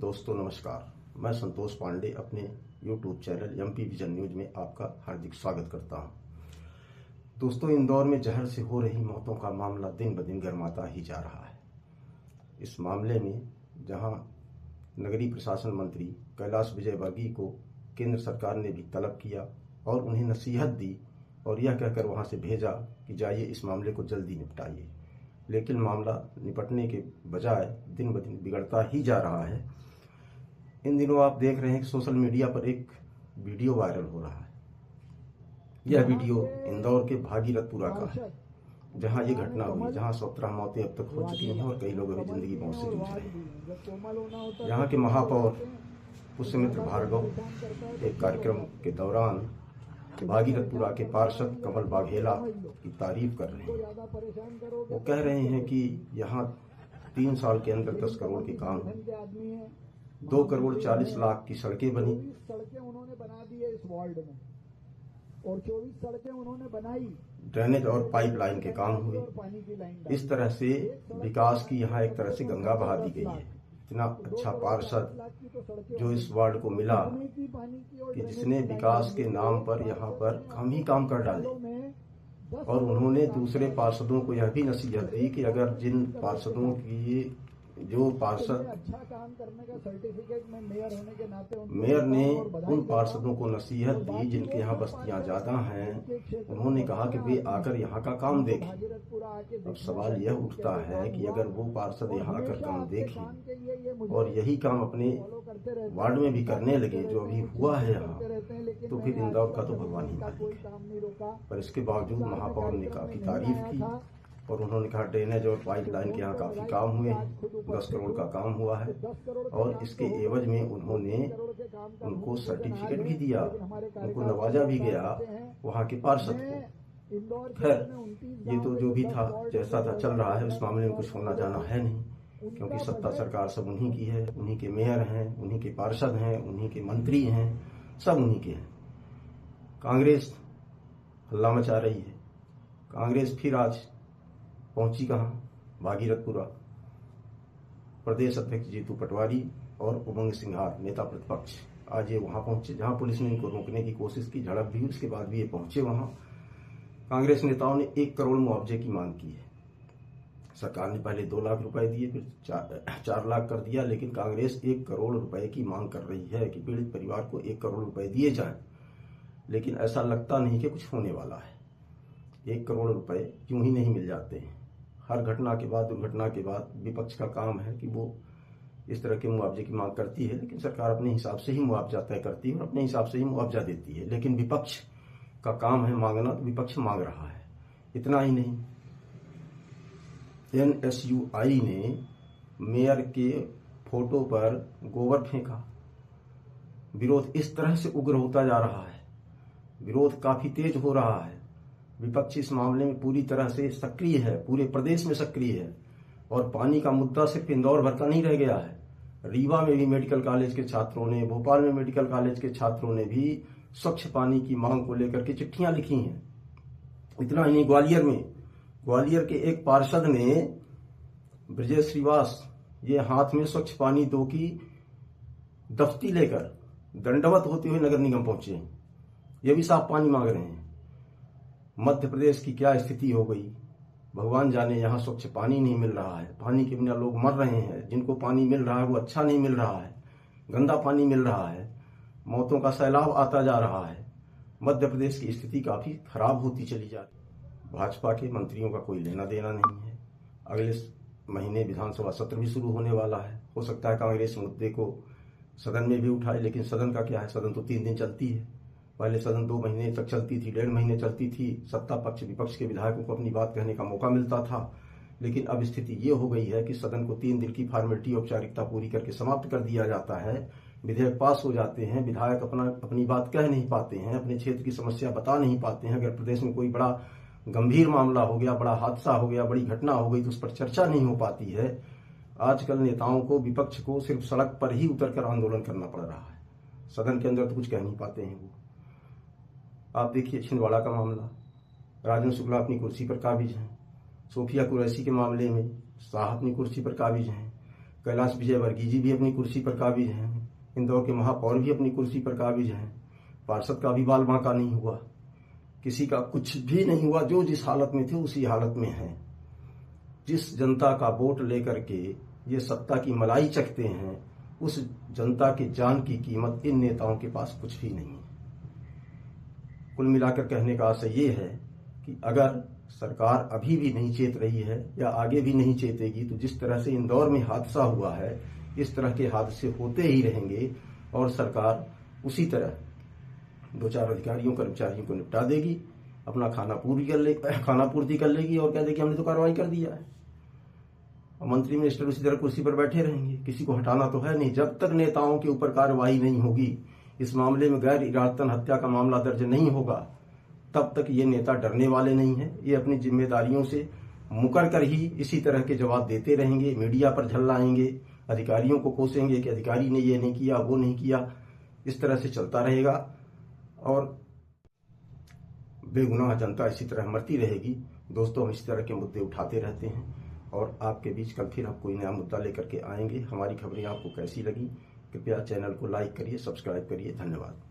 दोस्तों नमस्कार, मैं संतोष पांडे अपने YouTube channel MP vision news में आपका हार्दिक स्वागत करता हूं। दोस्तों, इंदौर में जहर से हो रही मौतों का मामला दिन ब दिन गर्माता ही जा रहा है। इस मामले में जहां नगरीय प्रशासन मंत्री कैलाश विजयवर्गीय को केंद्र सरकार ने भी तलब किया और उन्हें नसीहत दी और यह कहकर वहां से भेजा कि जाइए इस मामले को जल्दी निपटाइए, लेकिन मामला निपटने के बजाय दिन ब दिन बिगड़ता ही जा रहा है। इन दिनों आप देख रहे हैं कि सोशल मीडिया पर एक वीडियो वायरल हो रहा है। यह वीडियो इंदौर के भागीरथपुरा का है, जहां ये घटना हुई, जहां 17 मौतें अब तक हो चुकी हैं और कई लोग अभी जिंदगी मौत से जूझ रहे हैं। यहाँ के महापौर पुष्यमित्र भार्गव एक कार्यक्रम के दौरान भागीरथपुरा के पार्षद कमल बाघेला की तारीफ कर रहे हैं। वो कह रहे हैं कि यहाँ 3 साल के अंदर 10 करोड़ के काम है, 2 करोड़ 40 लाख की सड़कें बनी, उन्होंने बना दी है इस वार्ड में और 24 सड़कें उन्होंने बनाई, ड्रेनेज और पाइपलाइन के काम हुए। इस तरह से विकास की यहाँ एक तरह से गंगा बहा दी गई है। इतना अच्छा पार्षद जो इस वार्ड को मिला कि जिसने विकास के नाम पर यहाँ पर हम ही काम कर डाले, और उन्होंने दूसरे पार्षदों को यह भी नसीहत दी कि अगर जिन पार्षदों की जो पार्षद अच्छा काम करने का सर्टिफिकेट में मेयर होने के नाते मेयर ने उन पार्षदों को नसीहत दी जिनके यहाँ बस्तियां ज्यादा हैं, उन्होंने कहा कि वे आकर यहाँ का काम देखें। अब सवाल यह उठता है कि अगर वो पार्षद यहाँ आकर काम देखें और यही काम अपने वार्ड में भी करने लगे जो अभी हुआ है यहाँ, तो फिर इंदौर का तो भगवान ही मालिक है। पर इसके बावजूद महापौर ने काफी तारीफ की और उन्होंने कहा ड्रेनेज और पाइपलाइन के यहाँ काफी काम हुए हैं, 10 करोड़ का काम हुआ है और इसके एवज में उन्होंने उनको सर्टिफिकेट भी दिया, उनको नवाजा भी गया वहाँ के पार्षद को। खैर, ये तो जो भी था जैसा था चल रहा है, उस मामले में कुछ होना जाना है नहीं, क्योंकि सत्ता सरकार सब उन्हीं की है, उन्हीं के मेयर हैं, उन्हीं के पार्षद हैं, उन्हीं के मंत्री हैं, सब उन्हीं के हैं। कांग्रेस हल्ला मचा रही है। कांग्रेस फिर आज पहुंची कहां? भागीरथपुरा। प्रदेश अध्यक्ष जीतू पटवारी और उमंग सिंघार नेता प्रतिपक्ष आज ये वहां पहुंचे जहां पुलिस ने इनको रोकने की कोशिश की, झड़प भी, उसके बाद भी ये पहुंचे वहां। कांग्रेस नेताओं ने 1 करोड़ मुआवजे की मांग की है। सरकार ने पहले 2 लाख रुपए दिए, फिर 4 लाख कर दिया, लेकिन कांग्रेस 1 करोड़ रुपए की मांग कर रही है कि पीड़ित परिवार को 1 करोड़ रुपए दिए जाएं। लेकिन ऐसा लगता नहीं कि कुछ होने वाला है। 1 करोड़ रुपए यूं ही नहीं मिल जाते हैं। हर घटना के बाद, दुर्घटना के बाद विपक्ष का काम है कि वो इस तरह के मुआवजे की मांग करती है, लेकिन सरकार अपने हिसाब से ही मुआवजा तय करती है और अपने हिसाब से ही मुआवजा देती है। लेकिन विपक्ष का काम है मांगना, तो विपक्ष मांग रहा है। इतना ही नहीं, NSUI ने मेयर के फोटो पर गोबर फेंका। विरोध इस तरह से उग्र होता जा रहा है, विरोध काफी तेज हो रहा है। विपक्ष इस मामले में पूरी तरह से सक्रिय है, पूरे प्रदेश में सक्रिय है। और पानी का मुद्दा सिर्फ इंदौर भर का नहीं रह गया है। रीवा में भी मेडिकल कॉलेज के छात्रों ने, भोपाल में मेडिकल कॉलेज के छात्रों ने भी स्वच्छ पानी की मांग को लेकर के चिट्ठियां लिखी हैं। इतना ही नहीं, ग्वालियर के एक पार्षद ने, ब्रजेश श्रीवास, ये हाथ में स्वच्छ पानी 2 की दफ्ती लेकर दंडवत होते हुए नगर निगम पहुंचे। ये भी साफ पानी मांग रहे हैं। मध्य प्रदेश की क्या स्थिति हो गई भगवान जाने। यहाँ स्वच्छ पानी नहीं मिल रहा है, पानी के बिना लोग मर रहे हैं। जिनको पानी मिल रहा है वो अच्छा नहीं मिल रहा है, गंदा पानी मिल रहा है, मौतों का सैलाब आता जा रहा है। मध्य प्रदेश की स्थिति काफी खराब होती चली जा रही। भाजपा के मंत्रियों का कोई लेना देना नहीं है। अगले महीने विधानसभा सत्र भी शुरू होने वाला है। हो सकता है कांग्रेस मुद्दे को सदन में भी उठाए, लेकिन सदन का क्या है, सदन तो 3 दिन चलती है। पहले सदन 2 महीने तक चलती थी, 1.5 महीने चलती थी। सत्ता पक्ष विपक्ष के विधायकों को अपनी बात कहने का मौका मिलता था। लेकिन अब स्थिति ये हो गई है कि सदन को 3 दिन की फॉर्मेलिटी, औपचारिकता पूरी करके समाप्त कर दिया जाता है। विधेयक पास हो जाते हैं, विधायक अपनी बात कह नहीं पाते हैं, अपने क्षेत्र की समस्या बता नहीं पाते हैं। अगर प्रदेश में कोई बड़ा गंभीर मामला हो गया, बड़ा हादसा हो गया, बड़ी घटना हो गई, तो उस पर चर्चा नहीं हो पाती है। आजकल नेताओं को, विपक्ष को सिर्फ सड़क पर ही उतरकर आंदोलन करना पड़ रहा है। सदन के अंदर तो कुछ कह नहीं पाते हैं वो। आप देखिए छिंदवाड़ा का मामला, राजन शुक्ला अपनी कुर्सी पर काबिज हैं। सोफिया कुरैशी के मामले में शाह अपनी कुर्सी पर काबिज हैं। कैलाश विजयवर्गीय जी भी अपनी कुर्सी पर काबिज हैं, इंदौर के महापौर भी अपनी कुर्सी पर काबिज हैं, पार्षद का भी बाल बांका नहीं हुआ, किसी का कुछ भी नहीं हुआ, जो जिस हालत में थे उसी हालत में हैं। जिस जनता का वोट लेकर के ये सत्ता की मलाई चखते हैं, उस जनता के जान की कीमत इन नेताओं के पास कुछ भी नहीं है। कुल मिलाकर कहने का आशय ये है कि अगर सरकार अभी भी नहीं चेत रही है या आगे भी नहीं चेतेगी, तो जिस तरह से इंदौर में हादसा हुआ है, इस तरह के हादसे होते ही रहेंगे और सरकार उसी तरह 2-4 अधिकारियों कर्मचारियों को निपटा देगी, अपना खाना पूर्ति कर लेगी और कह देगी हमने तो कार्रवाई कर दिया है। और मंत्री मिनिस्टर उसी तरह कुर्सी पर बैठे रहेंगे, किसी को हटाना तो है नहीं। जब तक नेताओं के ऊपर कार्रवाई नहीं होगी, इस मामले में गैर इरादतन हत्या का मामला दर्ज नहीं होगा, तब तक ये नेता डरने वाले नहीं है। ये अपनी जिम्मेदारियों से मुकर कर ही इसी तरह के जवाब देते रहेंगे, मीडिया पर झल्लाएंगे, अधिकारियों को कोसेंगे कि अधिकारी ने ये नहीं किया, वो नहीं किया। इस तरह से चलता रहेगा और बेगुनाह जनता इसी तरह मरती रहेगी। दोस्तों, हम इसी तरह के मुद्दे उठाते रहते हैं और आपके बीच कल फिर हम कोई नया मुद्दा लेकर के आएंगे। हमारी खबरें आपको कैसी लगी, कृपया चैनल को लाइक करिए, सब्सक्राइब करिए। धन्यवाद।